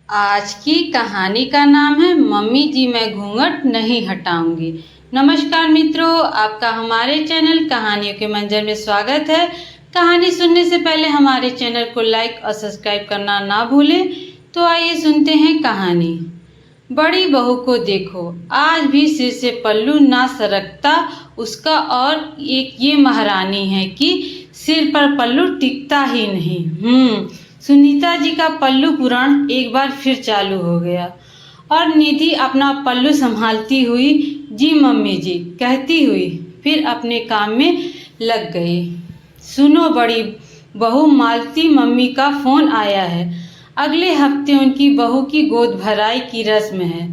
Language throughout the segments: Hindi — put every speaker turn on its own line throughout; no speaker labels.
आज की कहानी का नाम है मम्मी जी मैं घूंघट नहीं हटाऊंगी। नमस्कार मित्रों, आपका हमारे चैनल कहानियों के मंजर में स्वागत है। कहानी सुनने से पहले हमारे चैनल को लाइक और सब्सक्राइब करना ना भूलें। तो आइए सुनते हैं कहानी। बड़ी बहू को देखो, आज भी सिर से पल्लू ना सरकता उसका, और एक ये महारानी है कि सिर पर पल्लू टिकता ही नहीं। सुनीता जी का पल्लू पुराण एक बार फिर चालू हो गया और निधि अपना पल्लू संभालती हुई जी मम्मी जी कहती हुई फिर अपने काम में लग गई। सुनो बड़ी बहू, मालती मम्मी का फोन आया है। अगले हफ्ते उनकी बहू की गोद भराई की रस्म है,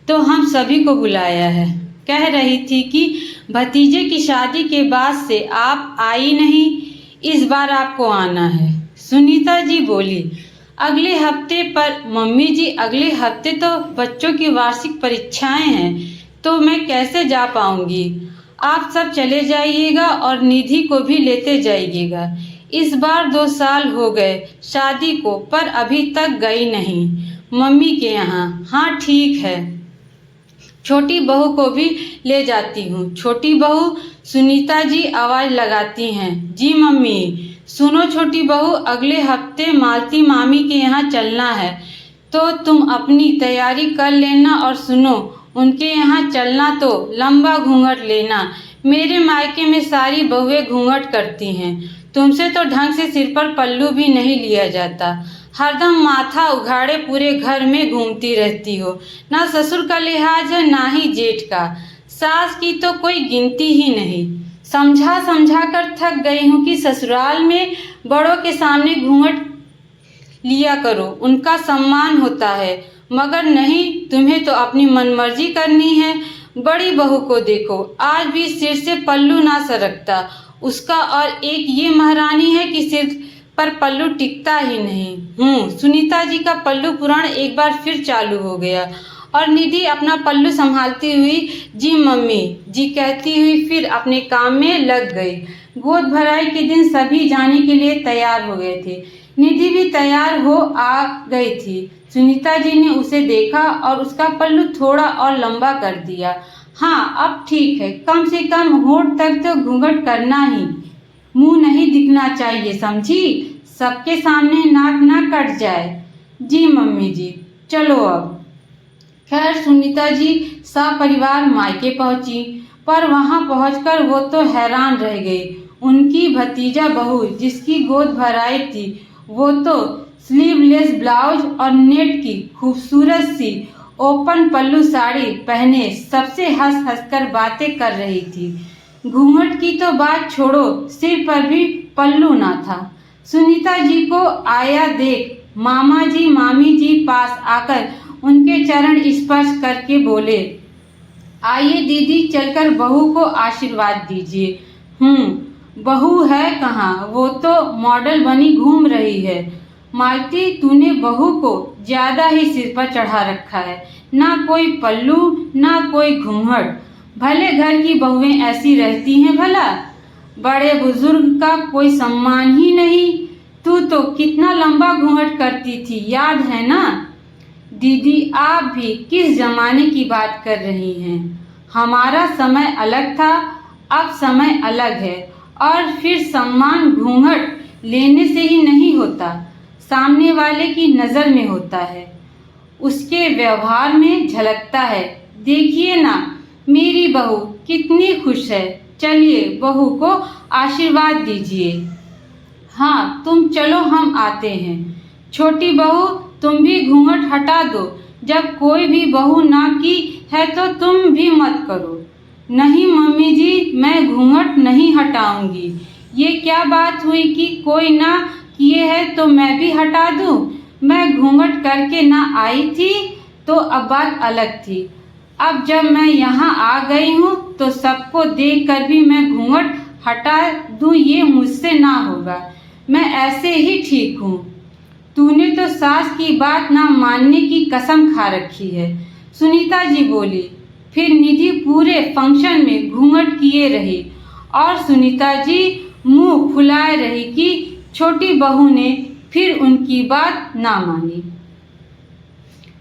तो हम सभी को बुलाया है। कह रही थी कि भतीजे की शादी के बाद से आप आई नहीं, इस बार आपको आना है। सुनीता जी बोली, अगले हफ्ते? पर मम्मी जी, अगले हफ्ते तो बच्चों की वार्षिक परीक्षाएं हैं, तो मैं कैसे जा पाऊंगी। आप सब चले जाइएगा और निधि को भी लेते जाइएगा। इस बार 2 साल हो गए शादी को, पर अभी तक गई नहीं मम्मी के यहाँ। हाँ ठीक है, छोटी बहू को भी ले जाती हूँ। छोटी बहू, सुनीता जी आवाज लगाती हैं। जी मम्मी। सुनो छोटी बहू, अगले हफ्ते मालती मामी के यहाँ चलना है, तो तुम अपनी तैयारी कर लेना। और सुनो, उनके यहाँ चलना तो लंबा घूंघट लेना। मेरे मायके में सारी बहुएं घूंघट करती हैं, तुमसे तो ढंग से सिर पर पल्लू भी नहीं लिया जाता। हरदम माथा उघाड़े पूरे घर में घूमती रहती हो। ना ससुर का लिहाज है, ना ही जेठ का। सास की तो कोई गिनती ही नहीं। समझा समझा कर थक गई हूँ कि ससुराल में बड़ों के सामने घूंघट लिया करो, उनका सम्मान होता है। मगर नहीं, तुम्हें तो अपनी मनमर्जी करनी है। बड़ी बहू को देखो, आज भी सिर से पल्लू ना सरकता उसका, और एक ये महारानी है कि सिर पर पल्लू टिकता ही नहीं। सुनीता जी का पल्लू पुराण एक बार फिर चालू हो गया और निधि अपना पल्लू संभालती हुई जी मम्मी जी कहती हुई फिर अपने काम में लग गई। गोद भराई के दिन सभी जाने के लिए तैयार हो गए थे। निधि भी तैयार हो आ गई थी। सुनीता जी ने उसे देखा और उसका पल्लू थोड़ा और लंबा कर दिया। हाँ, अब ठीक है, कम से कम होंठ तक तो घूंघट करना ही, मुंह नहीं दिखना चाहिए, समझी। सबके सामने नाक ना कट जाए। जी मम्मी जी, चलो अब। खैर सुनीता जी सपरिवार मायके पहुंची, पर वहां पहुंचकर वो तो हैरान रह गई। उनकी भतीजा बहू जिसकी गोद भराई थी, वो तो स्लीवलेस ब्लाउज और नेट की खूबसूरत सी ओपन पल्लू साड़ी पहने सबसे हंस हंसकर बातें कर रही थी। घूंघट की तो बात छोड़ो, सिर पर भी पल्लू ना था। सुनीता जी को आया देख मामा जी मामी जी पास आकर उनके चरण स्पर्श करके बोले, आइए दीदी, चलकर बहू को आशीर्वाद दीजिए। बहू है कहाँ, वो तो मॉडल बनी घूम रही है। मालती, तूने बहू को ज्यादा ही सिर पर चढ़ा रखा है, ना कोई पल्लू ना कोई घूंघट। भले घर की बहुएं ऐसी रहती हैं भला, बड़े बुजुर्ग का कोई सम्मान ही नहीं। तू तो कितना लंबा घूंघट करती थी, याद है ना। दीदी, आप भी किस जमाने की बात कर रही हैं। हमारा समय अलग था, अब समय अलग है। और फिर सम्मान घूंघट लेने से ही नहीं होता, सामने वाले की नजर में होता है, उसके व्यवहार में झलकता है। देखिए ना, मेरी बहू कितनी खुश है। चलिए बहू को आशीर्वाद दीजिए। हाँ तुम चलो, हम आते हैं। छोटी बहू, तुम भी घूंघट हटा दो। जब कोई भी बहू ना की है तो तुम भी मत करो। नहीं मम्मी जी, मैं घूंघट नहीं हटाऊंगी। ये क्या बात हुई कि कोई ना किए है तो मैं भी हटा दूं। मैं घूंघट करके ना आई थी तो अब बात अलग थी। अब जब मैं यहाँ आ गई हूँ तो सबको देखकर भी मैं घूंघट हटा दूं, ये मुझसे ना होगा। मैं ऐसे ही ठीक हूँ। तूने तो सास की बात ना मानने की कसम खा रखी है, सुनीता जी बोली। फिर निधि पूरे फंक्शन में घूंघट किए रही और सुनीता जी मुंह फुलाए रही कि छोटी बहू ने फिर उनकी बात ना मानी।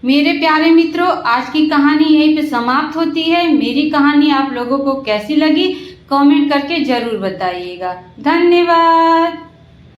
मेरे प्यारे मित्रों, आज की कहानी यहीं पे समाप्त होती है। मेरी कहानी आप लोगों को कैसी लगी कमेंट करके जरूर बताइएगा। धन्यवाद।